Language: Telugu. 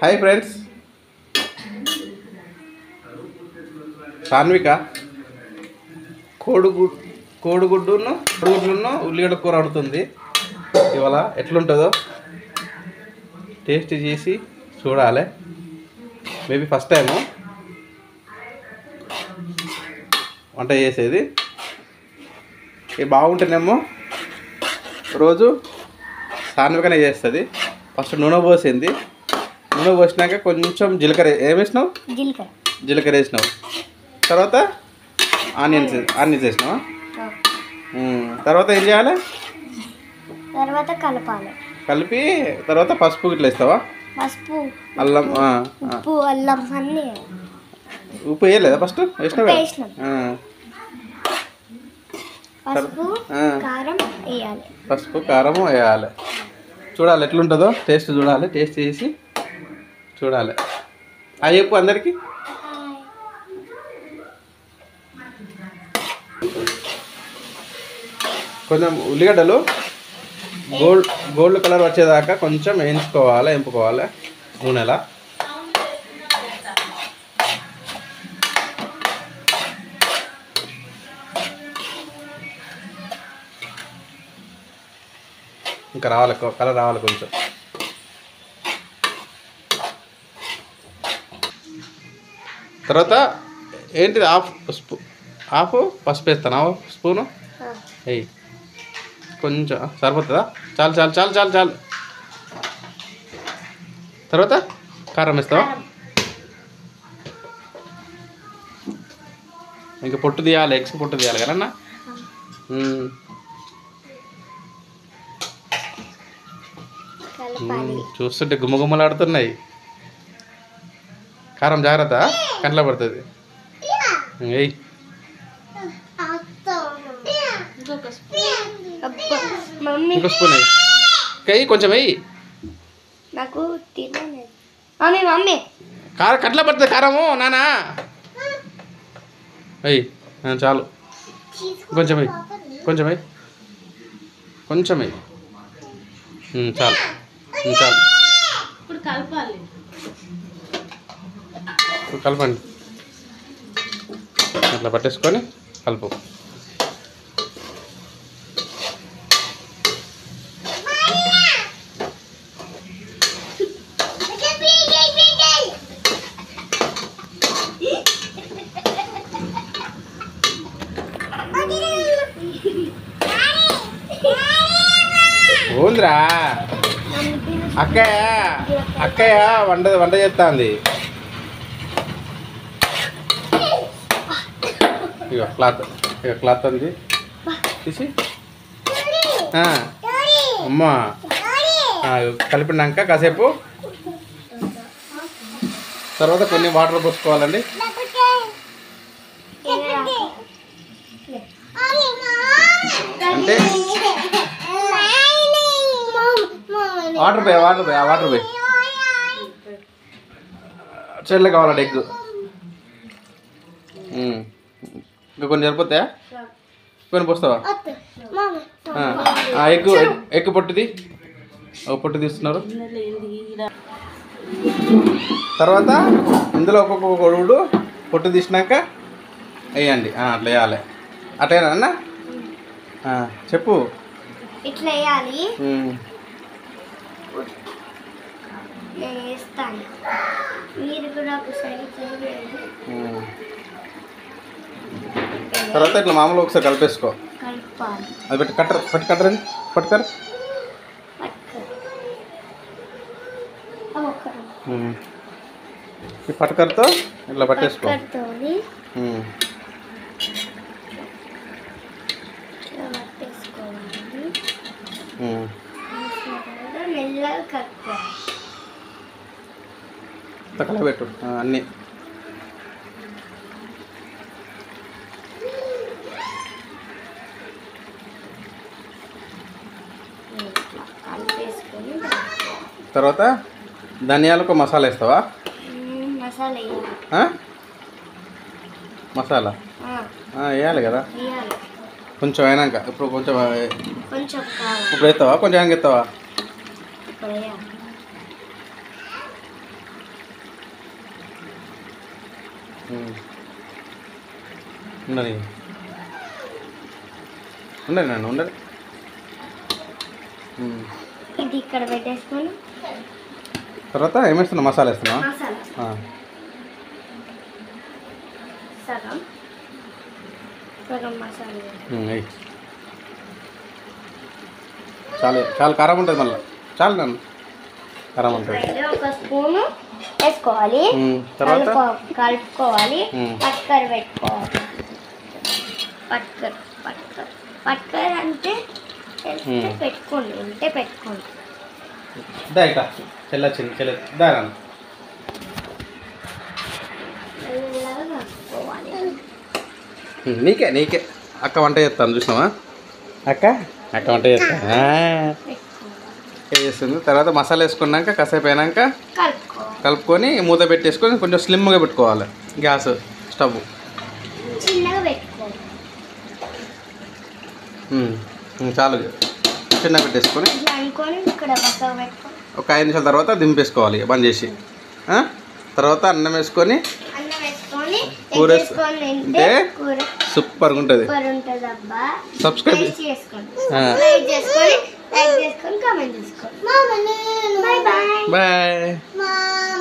హాయ్ ఫ్రెండ్స్, సాన్విక కోడిగుడ్డును ఉల్లిగడ్డ కూర వండుతుంది. ఇవాళ ఎట్లుంటుందో టేస్ట్ చేసి చూడాలి. మేబీ ఫస్ట్ టైము వంట చేసేది. ఇది బాగుంటేనేమో రోజు సాన్వికనే చేస్తుంది. ఫస్ట్ నూనె పోసింది. నూనె పోసినాక కొంచెం జీలకర్ర ఏమేసినావు? జీలకర్ర వేసినావు. తర్వాత ఆనియన్స్ వేసినావా? తర్వాత ఏం చేయాలి? తర్వాత కలపాలి. కలిపి తర్వాత పసుపు ఇట్లా వేస్తావా? పసుపు, అల్లం, ఉప్పు, అల్లం అన్నీ. ఉప్పు వేయలేదా? ఫస్ట్ వేసినావు. పసుపు కారం వేయాలి. పసుపు కారం వేయాలి. చూడాలి ఎట్లుంటుందో టేస్ట్ చూడాలి. టేస్ట్ చేసి చూడాలి. అది చెప్పు అందరికి. కొంచెం ఉల్లిగడ్డలు గోల్డ్ కలర్ వచ్చేదాకా కొంచెం ఎంపుకోవాలి నూనెలా. ఇంకా రావాలి, కలర్ రావాలి కొంచెం. తర్వాత ఏంటిది? హాఫ్ పసుపు వేస్తాను. స్పూను వెయ్యి. కొంచెం సరిపోతుందా? చాలు. తర్వాత కారం వేస్తావా? ఇంకా పొట్టు తీయాలి, ఎగ్స్ పొట్టు తీయాలి కదన్నా. చూస్తుంటే గుమ్మగుమ్మలాడుతున్నాయి. కారం జాగ్రత్త, కంట్లో పడుతుంది. వెయ్యి. ఇంకో స్పూన్ వెయ్యి. కొంచెం వెయ్యి. నాకు మమ్మీ కారం కంట్లో పడుతుంది. కారము నానా వెయ్యి. చాలు. కొంచెం వెయ్యి. చాలు. ఇప్పుడు కలపండి. అట్లా పట్టేసుకొని కలుపు. ఓంద్రా అక్కయ్య వంట చేస్తుంది. ఇక క్లాత్ ఉంది తీసి అమ్మా కలిపినాక కాసేపు తర్వాత కొన్ని వాటర్ పోసుకోవాలండి. అంటే వాటర్ పోయి చెట్లు కావాలండి. ఎగ్ ఇంకా కొన్ని సరిపోతాయా? కొన్ని పోస్తావా? ఎగ్ పొట్టుది. పొట్టు తీస్తున్నారు. తర్వాత ఇందులో ఒక్కొక్క కొడుగుడు పొట్టు తీసినాక వేయండి. అట్లా వేయాలి. అట్లా అన్న చెప్పు. ఇట్లా వేయాలి. నేను వేస్తాను, మీరు కూడా ఒకసారి చేయండి. తర్వాత ఇట్లా మామూలు ఒకసారి కలిపేసుకో. కలపాలి. అది కట్టరండి. పట్టుకర. ఈ పట్టుకరతో ఇట్లా పట్టేసుకో. కలబెట్టు అన్నీ. తర్వాత ధనియాలకు మసాలా వేస్తావా? మసాలా వేయాలి కదా కొంచెం అయినాక. ఇప్పుడు కొంచెం ఇప్పుడు వేస్తావా? కొంచెం అయినాక ఎత్తావా? ఇక్కడ వేయాలి. ఉండని ఉండని నన్ను ఉండని. ఇది ఇక్కడ పెట్టేసుకొని తర్వాత ఏమేస్తున్నావు? మసాలా వేస్తున్నావా? మసాలా సగం సగం మసాలా వెయ్యి. చాలు చాలా కారం ఉంటుంది మళ్ళీ. చాలు నన్ను కారం ఉంటుంది. ఒక స్పూను వేసుకోవాలి. తర్వాత కలుపుకోవాలి. పక్కర పెట్టుకోవాలి. పక్కర అంటే పెట్టుకోండి, ఉంటే పెట్టుకోండి. దా ఇక చెల్ల దా నన్ను. కలుపుకోవాలి. నీకే అక్క వంట చేస్తాను చూసినావా? అక్క వంట చేస్తా చేస్తుంది. తర్వాత మసాలా వేసుకున్నాక కాసేపు అయినాక కలుపుకొని మూత పెట్టేసుకొని కొంచెం స్లిమ్గా పెట్టుకోవాలి గ్యాస్ స్టవ్. చిన్నగా పెట్టుకోవాలి. చాలు చిన్నగా పెట్టేసుకొని ఇక్కడ ఒక 5 నిమిషాల తర్వాత దింపేసుకోవాలి బంద్ చేసి. తర్వాత అన్నం వేసుకొని కూర అంటే సూపర్గా ఉంటుంది. సబ్స్క్రైబ్ చేసుకోండి, కామెంట్ చేసుకోండి. బాయ్.